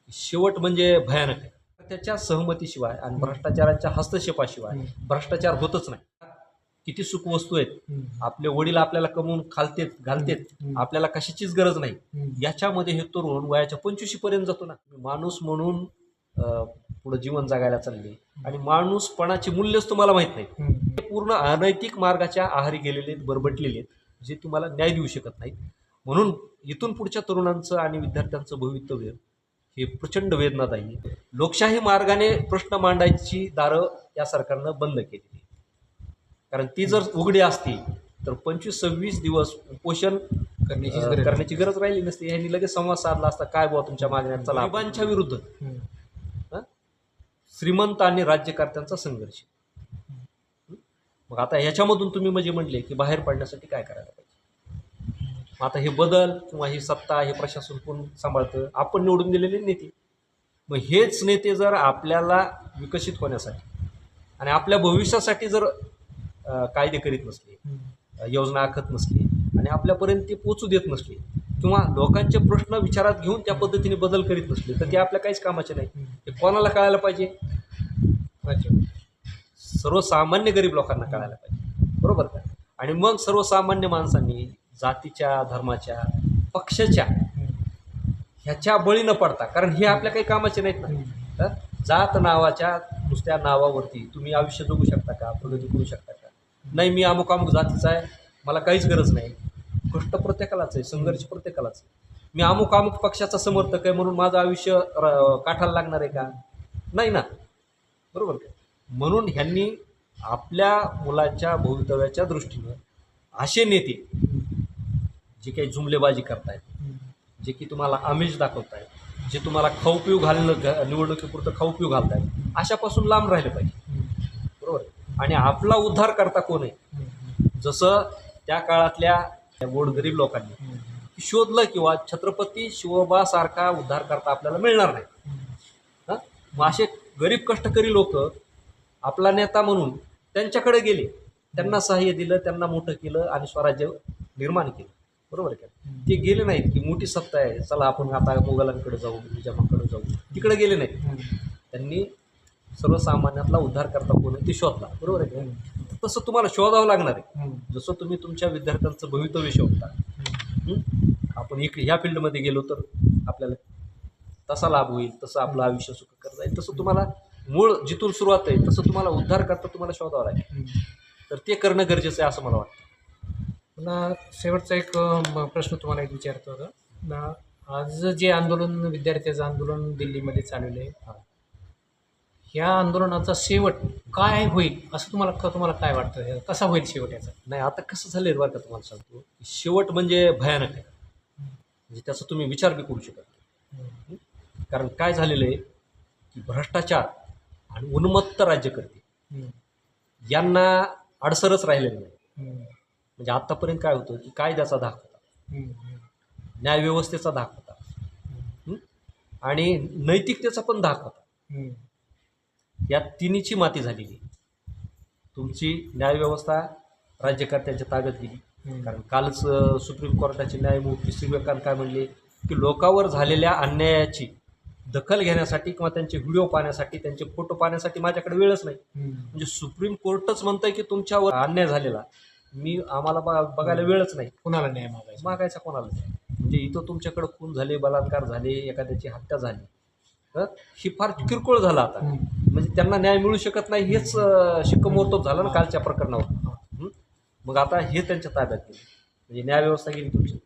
शेवट म्हणजे भयानक आहे. त्याच्या सहमतीशिवाय आणि भ्रष्टाचाराच्या हस्तक्षेपाशिवाय भ्रष्टाचार होतच नाही. किती सुखवस्तू आहेत, आपले वडील आपल्याला कमवून घालतेत, आपल्याला कशाचीच गरज नाही. याच्यामध्ये हे तरुण वयाच्या 25 पर्यंत जातो ना. माणूस म्हणून पुढे जीवन जगायला चालले आणि माणूसपणाची मूल्यच तुम्हाला माहित नाही. ते पूर्ण अनैतिक मार्गाच्या आहारी गेलेले आहेत, बरबटलेले आहेत, जे तुम्हाला न्याय देऊ शकत नाहीत. म्हणून इथून पुढच्या तरुणांचं आणि विद्यार्थ्यांचं भवितव्य हे प्रचंड वेदनादायी आहे. लोकशाही मार्गाने प्रश्न मांडायची दारं या सरकारनं बंद केली. कारण ती जर उघडी असती तर 25-26 दिवस उपोषण करण्याची गरज राहिली नसती. यांनी लगेच संवाद साधला असता, काय बुवा तुमच्या मागण्या, चला गरिबांच्या विरुद्ध श्रीमंत आणि राज्यकर्त्यांचा संघर्ष. मग आता ह्याच्यामधून तुम्ही म्हणजे म्हणले की बाहेर पडण्यासाठी काय करायला पाहिजे. आता हे बदल किंवा ही सत्ता, हे प्रशासन कोण सांभाळतं? आपण निवडून दिलेले नेते. मग हेच नेते जर आपल्याला विकसित होण्यासाठी आणि आपल्या भविष्यासाठी जर कायदे करीत नसले, योजना आखत नसली आणि आपल्यापर्यंत ते पोचू देत नसले किंवा लोकांचे प्रश्न विचारात घेऊन त्या पद्धतीने बदल करीत नसले तर ते आपल्या काहीच कामाचे नाही. हे कोणाला कळायला पाहिजे? सर्वसामान्य गरीब लोकांना कळायला पाहिजे, बरोबर का? आणि मग सर्वसामान्य माणसांनी जातीच्या, धर्माच्या, पक्षाच्या ह्याच्या बळी न पडता, कारण हे आपल्या काही कामाचे नाहीत ना. जात नावाच्या नुसत्या नावावरती तुम्ही आयुष्य जगू शकता का? प्रगती करू शकता का? नाही, मी अमुक अमुक जातीचा आहे, मला काहीच गरज नाही. कष्ट प्रत्येकालाच आहे, संघर्ष प्रत्येकालाच आहे. मी अमुक अमुक पक्षाचा समर्थक आहे म्हणून माझं आयुष्य काठाला लागणार आहे का? नाही ना, बरोबर का? म्हणून ह्यांनी आपल्या मुलाच्या भवितव्याच्या दृष्टीनं असे नेते जे काही जुमलेबाजी करतायत, जे की तुम्हाला आमिष दाखवतायत, जे तुम्हाला खाऊ पिऊ घालणं, निवडणुकीपुरतं खाऊ पिऊ घालतायत, अशापासून लांब राहिले पाहिजे, बरोबर. आणि आपला उद्धार करता कोण आहे? जसं त्या काळातल्या गोरगरीब लोकांनी शोधलं किंवा छत्रपती शिवबासारखा उद्धार करता आपल्याला मिळणार नाही. मग असे गरीब कष्टकरी लोक आपला नेता म्हणून त्यांच्याकडे गेले, त्यांना सहाय्य दिलं, त्यांना मोठं केलं आणि स्वराज्य निर्माण केलं, बरोबर का? ते गेले नाहीत की मोठी सत्ता आहे, चला आपण आता मोगलांकडे जाऊ, निजामाकडे जाऊ, तिकडे गेले नाहीत. त्यांनी सर्वसामान्यातला उद्धार करता कोण ते शोधला, बरोबर आहे का? तसं तुम्हाला शोधावं लागणार आहे. जसं तुम्ही तुमच्या विद्यार्थ्यांचं भवितव्य शोधता, आपण ह्या फील्डमध्ये गेलो तर आपल्याला तसा लाभ होईल, तसं आपलं आयुष्य सुख करता येईल, तसं तुम्हाला मूळ जिथून सुरुवात आहे तसं तुम्हाला उद्धार करता तुम्हाला शोधावं लागेल. तर ते करणं गरजेचं आहे असं मला वाटतं. पुन्हा शेवटचा एक प्रश्न तुम्हाला एक विचारतो होता. आज जे आंदोलन, विद्यार्थ्याचं आंदोलन दिल्लीमध्ये चालवलं आहे, ह्या आंदोलनाचा शेवट काय होईल असं तुम्हाला काय वाटतं? कसा होईल शेवट याचा? नाही, आता कसं झालं बरं का, तुम्हाला सांगतो, शेवट म्हणजे भयानक आहे. म्हणजे त्याचा तुम्ही विचार बी करू शकत नाही. कारण काय झालेलं आहे की भ्रष्टाचार आणि उन्मत्त राज्यकर्ते यांना अडसरच राहिलेलं नाही. म्हणजे आत्तापर्यंत काय होतं की कायद्याचा धाक होता, न्यायव्यवस्थेचा धाक होता आणि नैतिकतेचा पण धाक होता. या तिन्हीची माती झालेली. तुमची न्यायव्यवस्था राज्यकर्त्यांच्या ताब्यात गेली. कारण कालच सुप्रीम कोर्टाचे न्यायमूर्ती श्रीकांत काय म्हणले की लोकांवर झालेल्या अन्यायाची दखल घेण्यासाठी किंवा त्यांचे व्हिडिओ पाहण्यासाठी, त्यांचे फोटो पाहण्यासाठी माझ्याकडे वेळच नाही. म्हणजे सुप्रीम कोर्टच म्हणतंय की तुमच्यावर अन्याय झालेला, आम्हाला बघायला वेळच नाही. कुणाला न्याय मागायचा कोणाला नाही. म्हणजे इथं तुमच्याकडे खून झाले, बलात्कार झाले, एखाद्याची हत्या झाली, ही फार किरकोळ झालं आता. म्हणजे त्यांना न्याय मिळू शकत नाही हेच शिक्कामोर्तब झालं ना कालच्या प्रकरणावर. मग आता हे त्यांच्या ताब्यात गेलं, म्हणजे न्यायव्यवस्था गेली तुमची,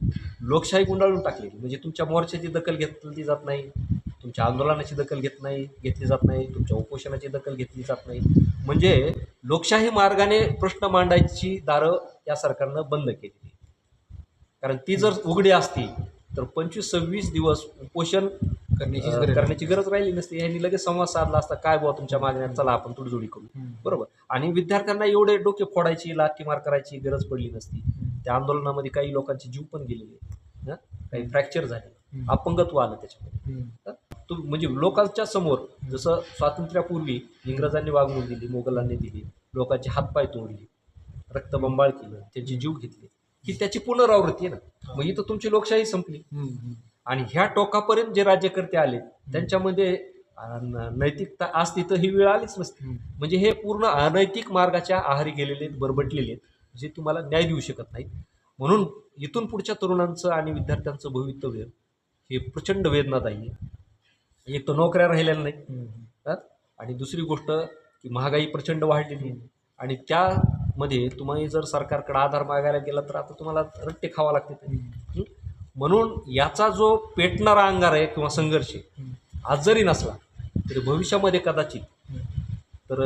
लोकशाही गुंडाळून टाकलेली. म्हणजे तुमच्या मोर्चाची दखल घेतली जात नाही, तुमच्या आंदोलनाची दखल घेतली जात नाही, तुमच्या उपोषणाची दखल घेतली जात नाही. म्हणजे लोकशाही मार्गाने प्रश्न मांडायची दारं या सरकारनं बंद केली. कारण ती जर उघडी असती तर 25-26 दिवस उपोषण करण्याची गरज राहिली नसती. यांनी लगेच संवाद साधला असता, काय बुवा तुमच्या मागण्या, चला आपण तोडजोडी करू, बरोबर. आणि विद्यार्थ्यांना एवढे डोके फोडायची, लाठीमार करायची गरज पडली नसती. त्या आंदोलनामध्ये काही लोकांचे जीव पण गेलेले, काही फ्रॅक्चर झाले, अपंगत्व आलं त्याच्यामध्ये. म्हणजे लोकांच्या समोर जसं स्वातंत्र्यापूर्वी इंग्रजांनी वागणूक दिली, मोगलांनी दिली, लोकांचे हातपाय तोडले, रक्तबंबाळ केलं, त्यांचे जीव घेतले, ही त्याची पुनरावृत्ती आहे ना. मग इथं तुमची लोकशाही संपली. आणि ह्या टोकापर्यंत जे राज्यकर्ते आले त्यांच्यामध्ये नैतिकता असती तर ही वेळ आलीच नसती. म्हणजे हे पूर्ण अनैतिक मार्गाच्या आहारी गेलेले आहेत, बरबटलेले आहेत, जे तुम्हाला न्याय देऊ शकत नाहीत. म्हणून इथून पुढच्या तरुणांचं आणि विद्यार्थ्यांचं भवितव्य हे प्रचंड वेदनादायी आहे. एक तर नोकऱ्या राहिलेल्या नाही, आणि दुसरी गोष्ट की महागाई प्रचंड वाढलेली आहे, आणि त्यामध्ये तुम्ही जर सरकारकडे आधार मागायला गेला तर आता तुम्हाला रट्टे खावा लागते. म्हणून याचा जो पेटणारा अंगार आहे किंवा संघर्ष आज जरी नसला तरी भविष्यामध्ये कदाचित तर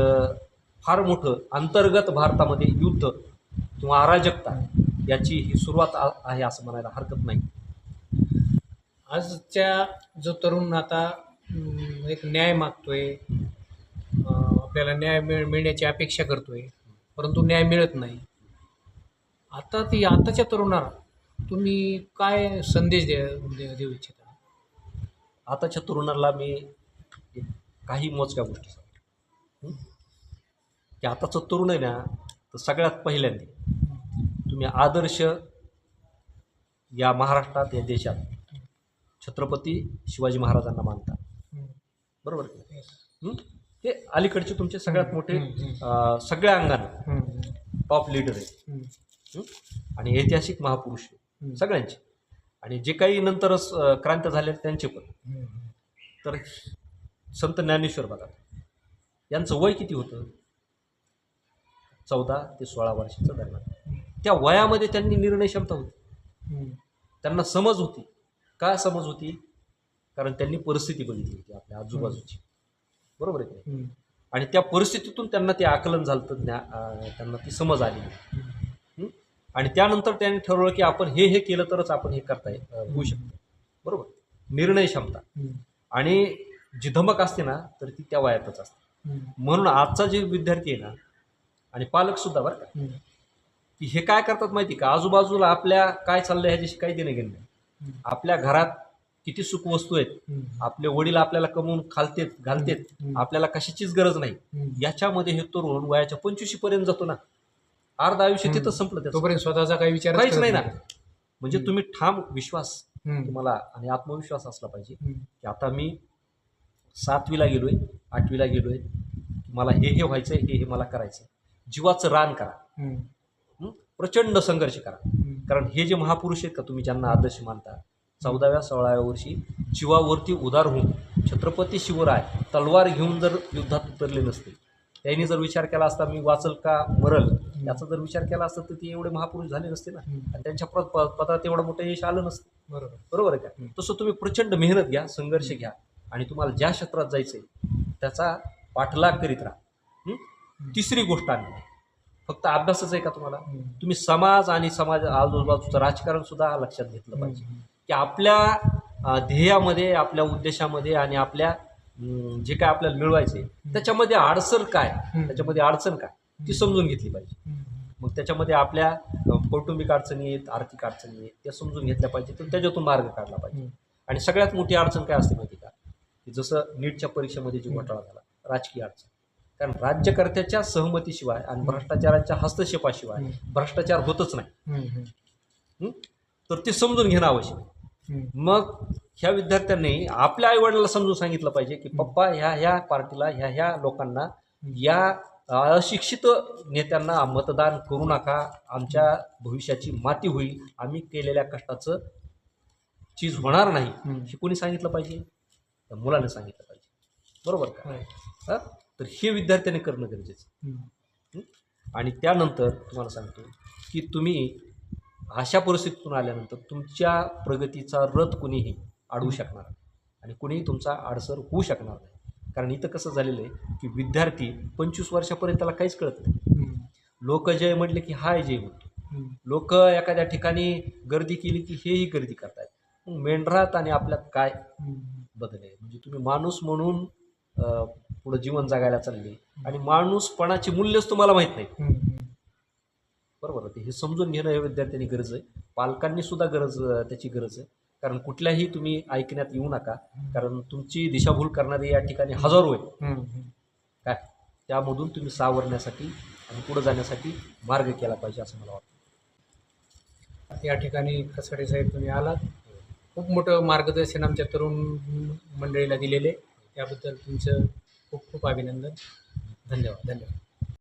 फार मोठं अंतर्गत भारतामध्ये युद्ध किंवा अराजकता याची ही सुरुवात आहे असं म्हणायला हरकत नाही. आजच्या जो तरुण आता एक न्याय मागतोय, आपल्याला न्याय मिळण्याची अपेक्षा करतोय, परंतु न्याय मिळत नाही. आताच्या तरुणाला तुम्ही काय संदेश देऊ इच्छिता? आताच्या तरुणाला मी काही मोजक्या गोष्टी सांगतो की आताचं तरुण आहे ना, तर सगळ्यात पहिल्यांदा तुम्ही आदर्श या महाराष्ट्रात, या देशात छत्रपती शिवाजी महाराजांना मानता, बरोबर? हे अलीकडचे तुमचे सगळ्यात मोठे सगळ्या अंगाने टॉप लीडर आहेत आणि ऐतिहासिक महापुरुष सगळ्यांचे, आणि जे काही नंतरच क्रांत झाले त्यांचे पण. तर संत ज्ञानेश्वर बघा, यांचं वय किती होतं? 14 ते 16 वर्षाचं दरम्यान. त्या वयामध्ये त्यांनी निर्णय क्षमता होती, त्यांना समज होती. का समज होती? कारण त्यांनी परिस्थिती बघितली होती आपल्या आजूबाजूची, बरोबर आहे की नाही? आणि त्या परिस्थितीतून त्यांना ते आकलन झालं, त्यांना ती समज आली, आणि त्यानंतर त्यांनी ठरवलं की आपण हे केलं तरच आपण हे करता होऊ शकतं, बरोबर? निर्णय क्षमता आणि जी धमक असते ना, तर ती त्या वयातच असते. म्हणून आजचा जे विद्यार्थी आहे ना, आणि पालकसुद्धा बरं का, की हे काय करतात माहिती का, आजूबाजूला आपल्या काय चाललंय ह्याच्याशी काही देणं घेणं नाही. आपल्या घरात किती सुखवस्तू आहेत, आपले वडील आपल्याला कमवून घालतेत, आपल्याला कशाचीच गरज नाही, याच्यामध्ये हे तरुण वयाच्या 25 पर्यंत जातो ना, अर्ध आयुष्य तिथं संपलं त्याचं. तोपर्यंत स्वतःचा काही विचार काहीच नाही ना. म्हणजे तुम्ही ठाम विश्वास तुम्हाला आणि आत्मविश्वास असला पाहिजे की आता मी 7वीला गेलोय, 8वीला गेलोय, मला हे व्हायचंय, हे मला करायचंय. जीवाचं रान करा, प्रचंड संघर्ष करा. कारण हे जे महापुरुष आहेत का तुम्ही ज्यांना आदर्श मानता, 14व्या 16व्या वर्षी जीवावरती उदार होऊन छत्रपती शिवराय तलवार घेऊन जर युद्धात उतरले नसते, त्यांनी जर विचार केला असता मी वाचल का मरल, याचा जर विचार केला असता तर ते एवढे महापुरुष झाले नसते ना, आणि त्यांच्या पदात एवढं मोठं यश आलं नसतं. बरोबर आहे का? तसं तुम्ही प्रचंड मेहनत घ्या, संघर्ष घ्या, आणि तुम्हाला ज्या क्षेत्रात जायचंय त्याचा पाठलाग करीत राहा. तिसरी गोष्ट आहे, फक्त अभ्यासच आहे का तुम्हाला? तुम्ही समाज आणि समाज आजूबाजूचं राजकारण सुद्धा लक्षात घेतलं पाहिजे की आपल्या ध्येयामध्ये, आपल्या उद्देशामध्ये आणि आपल्या जे काय आपल्याला मिळवायचे त्याच्यामध्ये अडचण काय, त्याच्यामध्ये अडचण काय ती समजून घेतली पाहिजे. मग त्याच्यामध्ये आपल्या कौटुंबिक अडचणी आहेत, आर्थिक अडचणी आहेत, त्या समजून घेतल्या पाहिजे, तर त्याच्यातून मार्ग काढला पाहिजे. आणि सगळ्यात मोठी अडचण काय असते माहिती का, की जसं नीटच्या परीक्षेमध्ये जो घोटाळा झाला, राजकीय अडचण. कारण राज्यकर्त्याच्या सहमतीशिवाय आणि भ्रष्टाचाराच्या हस्तक्षेपाशिवाय भ्रष्टाचार होतच नाही. तर ते समजून घेणं आवश्यक आहे. मग ह्या विद्यार्थ्यांनी आपल्या आईवडिलांना समजून सांगितलं पाहिजे की पप्पा ह्या पार्टीला, ह्या लोकांना, या अशिक्षित नेत्यांना मतदान करू नका, आमच्या भविष्याची माती होईल, आम्ही केलेल्या कष्टाचं चीज होणार नाही, हे कोणी सांगितलं पाहिजे? त्या मुलाने सांगितलं पाहिजे, बरोबर का? तर हे विद्यार्थ्यांनी करणं गरजेचं. आणि त्यानंतर तुम्हाला सांगतो की तुम्ही अशा परिस्थितीतून आल्यानंतर तुमच्या प्रगतीचा रथ कुणीही अडवू शकणार नाही आणि कुणीही तुमचा आडसर होऊ शकणार नाही. कारण इथं कसं झालेलं आहे की विद्यार्थी 25 वर्षापर्यंत त्याला काहीच कळत नाही. लोक जय म्हटले की हाय जय म्हणतो, लोक एखाद्या ठिकाणी गर्दी केली की हेही गर्दी करतायत. मग मेंढरात आणि आपल्यात काय बदल आहे? म्हणजे तुम्ही माणूस म्हणून पुढं जीवन जगायला चालले आणि माणूसपणाची मूल्यच तुम्हाला माहीत नाही, बरोबर? हे समजून घेणं हे विद्यार्थ्यांनी गरज आहे, पालकांनी सुद्धा त्याची गरज आहे. कारण कुठल्याही तुम्ही ऐकण्यात येऊ नका, कारण तुमची दिशाभूल करणारे या ठिकाणी हजारो आहेत. काय त्यामधून तुम्ही सावरण्यासाठी आणि पुढे जाण्यासाठी मार्ग केला पाहिजे असं मला वाटतं. या ठिकाणी कसाडे साहेब तुम्ही आलात, खूप मोठं मार्गदर्शन आमच्या तरुण मंडळीला दिलेले, त्याबद्दल तुमचं खूप खूप अभिनंदन. धन्यवाद.